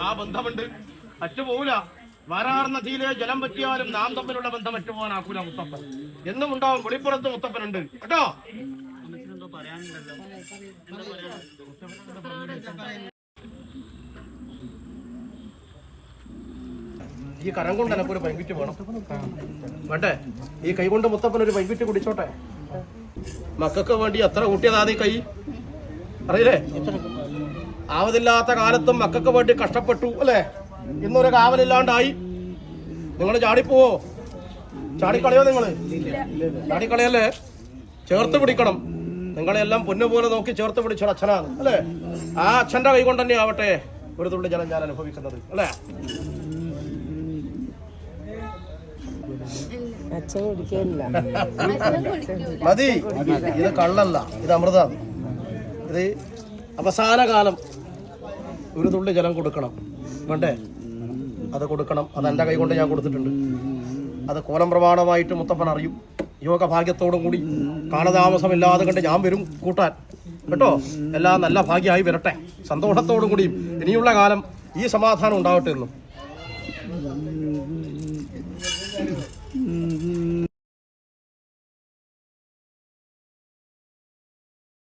ആ ബന്ധമുണ്ട്, അറ്റുപോകൂല. വാരാർ നദിയിലെ ജലം പറ്റിയാലും നാം തമ്മിലുള്ള ബന്ധം അറ്റുപോകാനാക്കൂല മുത്തപ്പൻ. എന്നും ഉണ്ടാവും. വെളിപ്പുറത്ത് മുത്തപ്പനുണ്ട് കേട്ടോ. ഈ കരം കൊണ്ട് എനക്കൊരു പൈൻകുറ്റി വേണം വേണ്ടേ? ഈ കൈ കൊണ്ട് മുത്തപ്പനൊരു പൈൻകുറ്റി കുടിച്ചോട്ടെ. മക്കൾക്ക് വേണ്ടി എത്ര കൂട്ടിയതാ ഈ കൈ അറിയില്ലേ? ആവതില്ലാത്ത കാലത്തും മക്കൾക്ക് വേണ്ടി കഷ്ടപ്പെട്ടു അല്ലേ? ഇന്നൊരു കാവലില്ലാണ്ടായി. നിങ്ങൾ ചാടിപ്പോവോ? ചാടിക്കളയോ? നിങ്ങള് ചാടിക്കളയല്ലേ? ചേർത്ത് പിടിക്കണം. നിങ്ങളെല്ലാം പൊന്നുപോലെ നോക്കി ചേർത്ത് പിടിച്ചൊരു അച്ഛനാണ് അല്ലേ? ആ അച്ഛന്റെ കൈ കൊണ്ട് തന്നെ ആവട്ടെ ഒരു തുള്ളി ജലം ഞാൻ അനുഭവിക്കുന്നത് അല്ലേ? മതി. ഇത് കള്ളല്ല, ഇത് അമൃതാണ്. ഇത് അവസാന കാലം ഒരു തുള്ളി ജലം കൊടുക്കണം വേണ്ടേ? അത് കൊടുക്കണം. അത് എൻ്റെ കൈ കൊണ്ട് ഞാൻ കൊടുത്തിട്ടുണ്ട്. അത് കോലം പ്രമാണമായിട്ട് മുത്തപ്പൻ അറിയും. യോഗഭാഗ്യത്തോടും കൂടി കാലതാമസമില്ലാതെ കണ്ട് ഞാൻ വരും കൂട്ടാൻ കേട്ടോ. എല്ലാം നല്ല ഭാഗ്യമായി വരട്ടെ. സന്തോഷത്തോടും കൂടിയും ഇനിയുള്ള കാലം ഈ സമാധാനം ഉണ്ടാവട്ടെ എന്നും